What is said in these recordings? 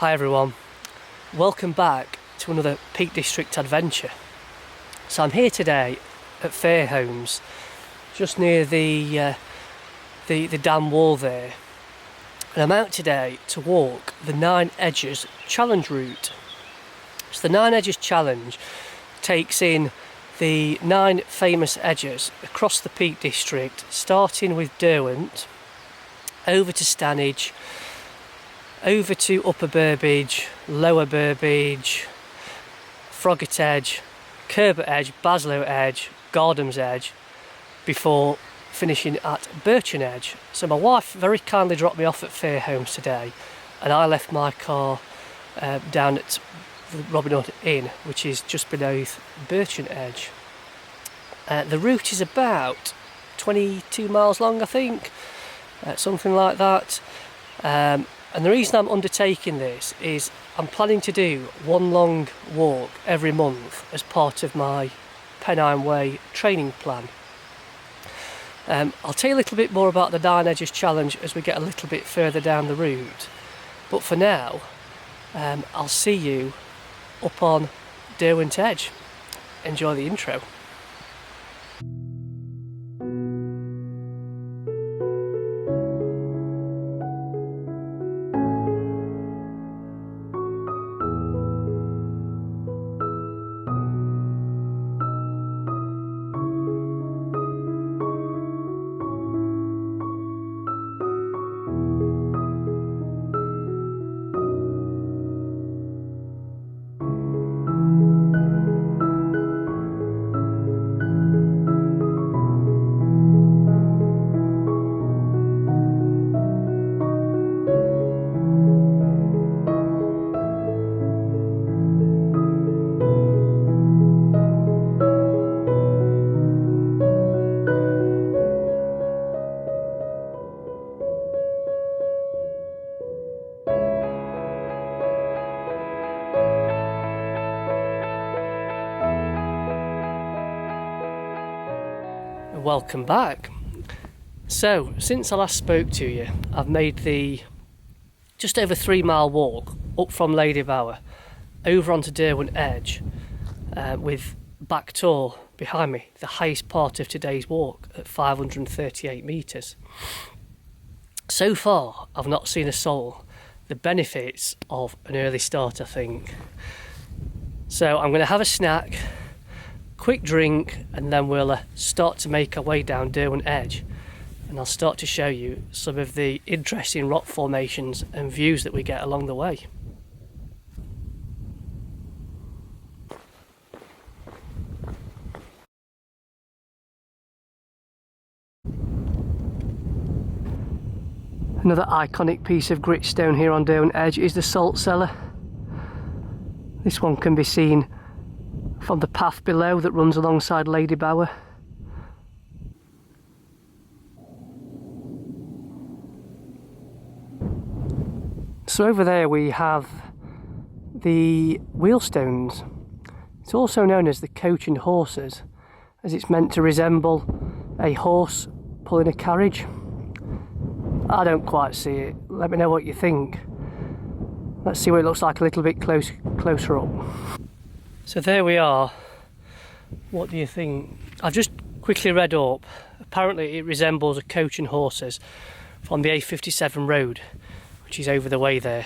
Hi everyone, welcome back to another Peak District adventure. So I'm here today at Fairholmes, just near the dam wall there, and I'm out today to walk the 9 Edges Challenge route. So the 9 Edges Challenge takes in the 9 famous edges across the Peak District, starting with Derwent, over to Stannage, over to Upper Burbage, Lower Burbage, Frogatt Edge, Curbar Edge, Baslow Edge, Gardoms Edge, before finishing at Birchen Edge. So my wife very kindly dropped me off at Fairholmes today, and I left my car down at the Robin Hood Inn, which is just beneath Birchen Edge. The route is about 22 miles long, I think, something like that. And the reason I'm undertaking this is I'm planning to do one long walk every month as part of my Pennine Way training plan. I'll tell you a little bit more about the 9 Edges Challenge as we get a little bit further down the route. But for now, I'll see you up on Derwent Edge. Enjoy the intro. Welcome back. So since I last spoke to you, I've made the just over 3 mile walk up from Lady Bower over onto Derwent Edge, with Back Tor behind me, the highest part of today's walk at 538 metres. So far I've not seen a soul. The benefits of an early start, I think. So I'm going to have a snack, quick drink, and then we'll start to make our way down Derwent Edge, and I'll start to show you some of the interesting rock formations and views that we get along the way. Another iconic piece of gritstone here on Derwent Edge is the salt cellar. This one can be seen from the path below that runs alongside Lady Bower. So over there we have the wheelstones. It's also known as the coach and horses, as it's meant to resemble a horse pulling a carriage. I don't quite see it. Let me know what you think. Let's see what it looks like a little bit closer up. So there we are. What do you think? I've just quickly read up. Apparently it resembles a coach and horses from the A57 road, which is over the way there.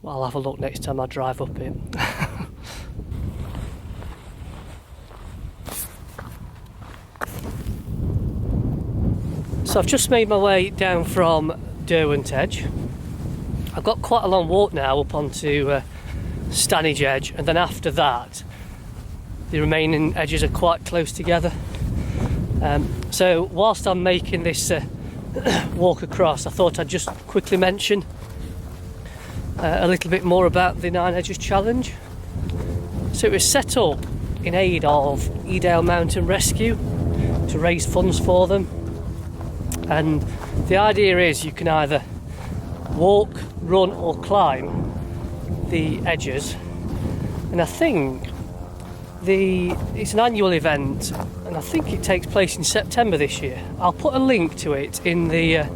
Well, I'll have a look next time I drive up it. So I've just made my way down from Derwent Edge. I've got quite a long walk now up onto Stannage Edge, and then after that the remaining edges are quite close together. So whilst I'm making this walk across, I thought I'd just quickly mention a little bit more about the 9 Edges Challenge. So it was set up in aid of Edale Mountain Rescue to raise funds for them, and the idea is you can either walk, run or climb the edges, and I think it's an annual event, and I think it takes place in September this year. I'll put a link to it in the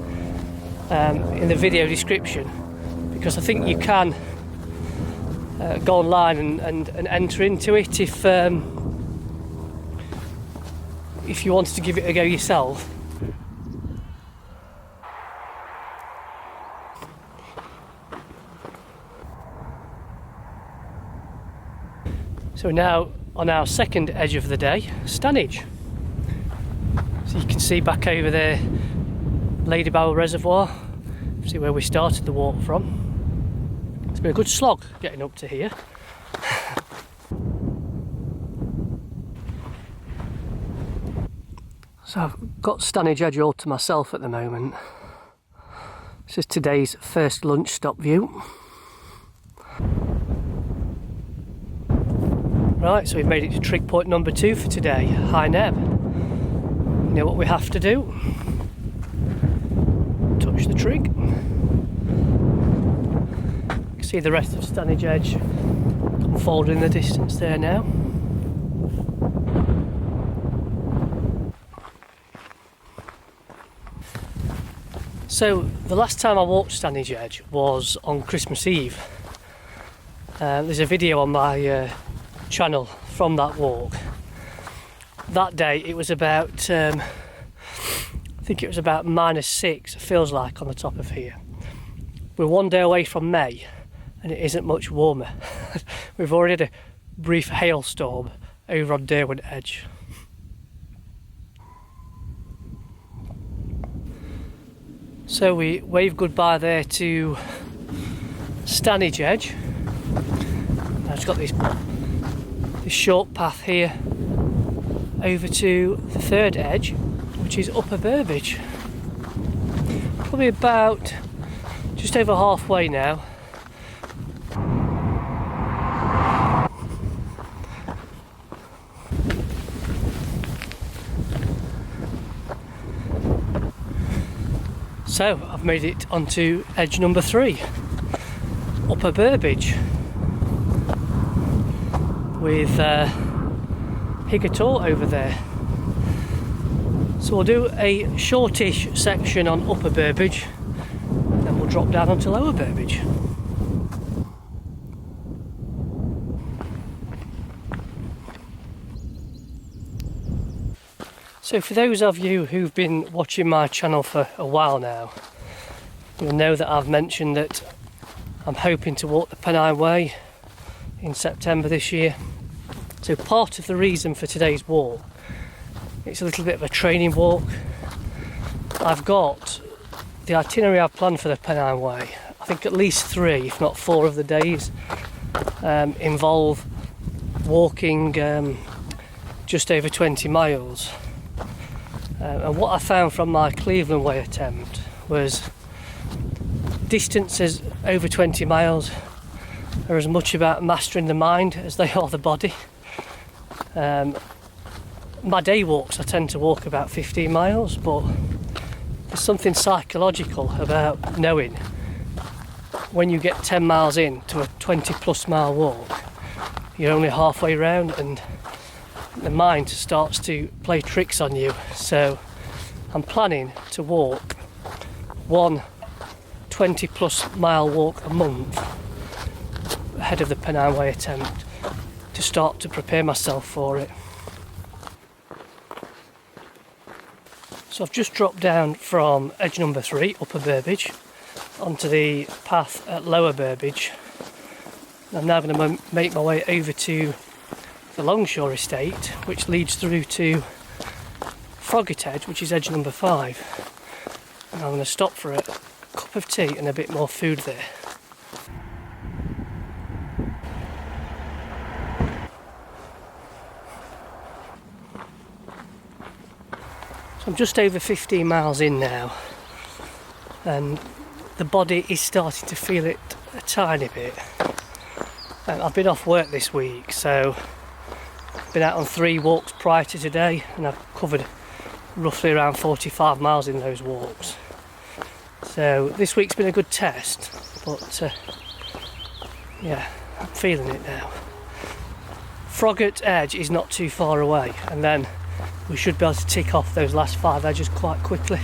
video description, because I think you can go online and enter into it if you wanted to give it a go yourself. So now on our second edge of the day, Stannage. So you can see back over there, Lady Barrel Reservoir. See where we started the walk from. It's been a good slog getting up to here. So I've got Stannage Edge all to myself at the moment. This is today's first lunch stop view. Right, so we've made it to trig point number 2 for today, High Neb. You know what we have to do? Touch the trig. You can see the rest of Stannage Edge unfolding in the distance there now. So the last time I walked Stannage Edge was on Christmas Eve. There's a video on my channel from that walk. That day it was about I think it was about -6, it feels like, on the top of here. We're one day away from May and it isn't much warmer. We've already had a brief hailstorm over on Derwent Edge. So we wave goodbye there to Stannage Edge. I've just got this short path here over to the third edge, which is Upper Burbage. Probably about just over halfway now. So I've made it onto edge number 3, Upper Burbage, with Higator over there. So we'll do a shortish section on Upper Burbage, then we'll drop down onto Lower Burbage. So for those of you who've been watching my channel for a while now, you'll know that I've mentioned that I'm hoping to walk the Pennine Way in September this year. So part of the reason for today's walk, it's a little bit of a training walk. I've got the itinerary I've planned for the Pennine Way. I think at least 3, if not 4 of the days involve walking just over 20 miles. And what I found from my Cleveland Way attempt was distances over 20 miles are as much about mastering the mind as they are the body. My day walks, I tend to walk about 15 miles, but there's something psychological about knowing when you get 10 miles in to a 20+ mile walk, you're only halfway round and the mind starts to play tricks on you. So I'm planning to walk one 20+ mile walk a month ahead of the Pennine Way attempt to start to prepare myself for it. So I've just dropped down from edge number 3, Upper Burbage, onto the path at Lower Burbage. I'm now going to make my way over to the Longshore Estate, which leads through to Frogatt Edge, which is edge number 5. And I'm going to stop for a cup of tea and a bit more food there. So I'm just over 15 miles in now, and the body is starting to feel it a tiny bit. I've been off work this week, so I've been out on 3 walks prior to today, and I've covered roughly around 45 miles in those walks. So this week's been a good test, but yeah, I'm feeling it now. Frogatt Edge is not too far away, and then we should be able to tick off those last 5 edges quite quickly.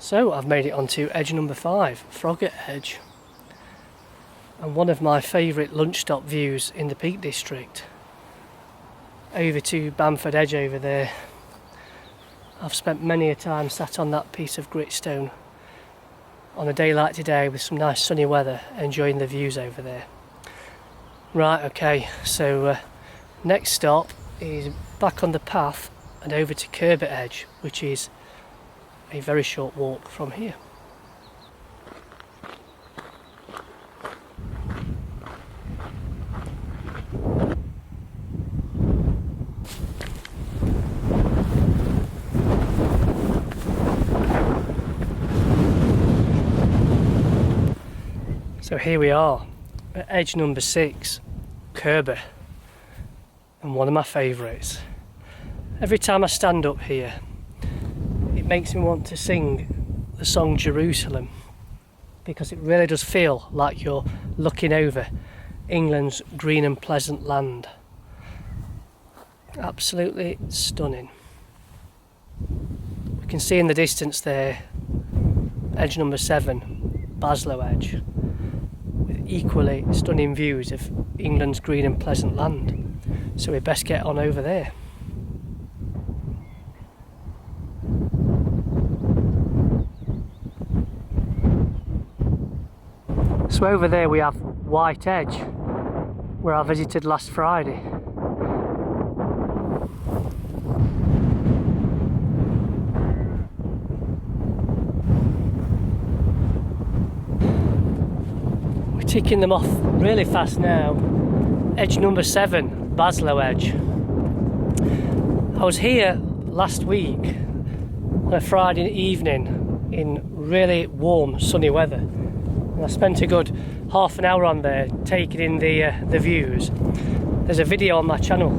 So I've made it onto edge number 5, Frogatt Edge, and one of my favourite lunch stop views in the Peak District. Over to Bamford Edge over there. I've spent many a time sat on that piece of gritstone on a day like today with some nice sunny weather, enjoying the views over there. Right, okay, so next stop is back on the path and over to Curbar Edge, which is a very short walk from here. So here we are at edge number 6, Curbar, and one of my favourites. Every time I stand up here, it makes me want to sing the song Jerusalem, because it really does feel like you're looking over England's green and pleasant land. Absolutely stunning. We can see in the distance there, edge number 7, Baslow Edge, with equally stunning views of England's green and pleasant land. So we best get on over there. So over there we have White Edge, where I visited last Friday. We're ticking them off really fast now. Edge number 7, Baslow Edge. I was here last week on a Friday evening in really warm sunny weather. I spent a good half an hour on there taking in the views. There's a video on my channel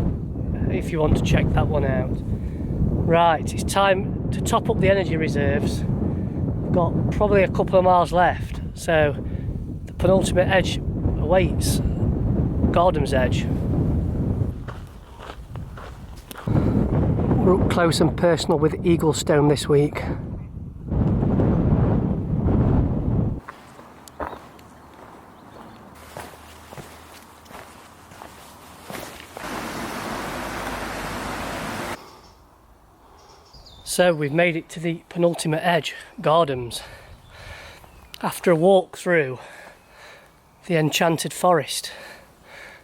if you want to check that one out. Right, it's time to top up the energy reserves. I've got probably a couple of miles left, so the penultimate edge awaits, Gardoms Edge. We're up close and personal with Eaglestone this week. So we've made it to the penultimate edge, Gardoms, after a walk through the enchanted forest.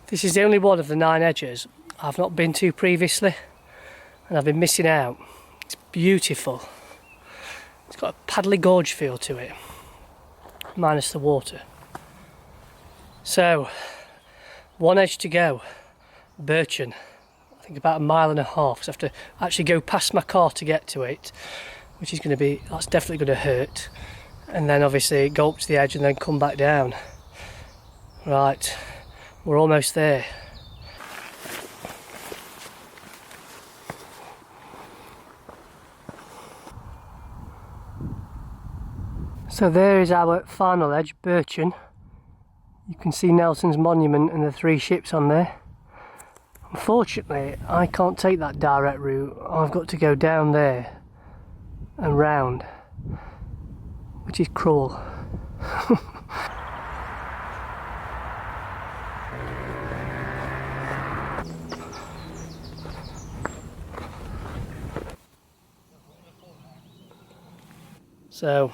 This is the only one of the 9 edges I've not been to previously, and I've been missing out. It's beautiful. It's got a paddly gorge feel to it, minus the water. So, one edge to go, Birchen. I think about 1.5 miles, because I have to actually go past my car to get to it, which is going to be, that's definitely going to hurt. And then obviously go up to the edge and then come back down. Right, we're almost there. So there is our final edge, Birchen. You can see Nelson's monument and the 3 ships on there. Unfortunately, I can't take that direct route. I've got to go down there and round, which is cruel. So,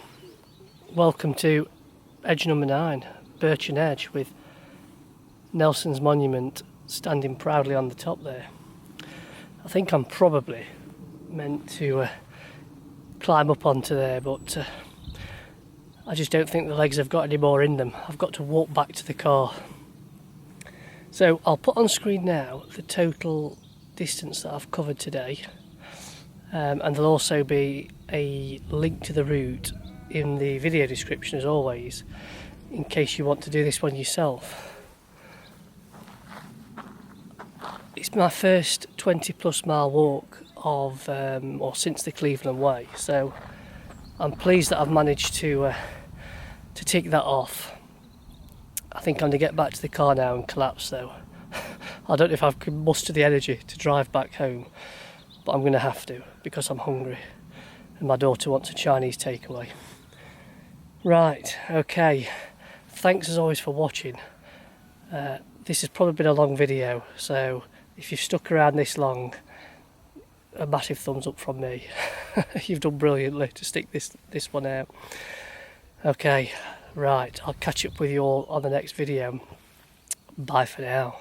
welcome to edge number 9, Birchen Edge, with Nelson's monument standing proudly on the top there. I think I'm probably meant to climb up onto there, but I just don't think the legs have got any more in them. I've got to walk back to the car. So I'll put on screen now the total distance that I've covered today, and there'll also be a link to the route in the video description as always, in case you want to do this one yourself. It's my first 20+ mile walk of, or since the Cleveland Way, so I'm pleased that I've managed to tick that off. I think I'm going to get back to the car now and collapse though. I don't know if I can muster the energy to drive back home, but I'm going to have to because I'm hungry. and my daughter wants a Chinese takeaway. Right, okay, thanks as always for watching. This has probably been a long video, so if you've stuck around this long, a massive thumbs up from me. You've done brilliantly to stick this one out. Okay, right, I'll catch up with you all on the next video. Bye for now.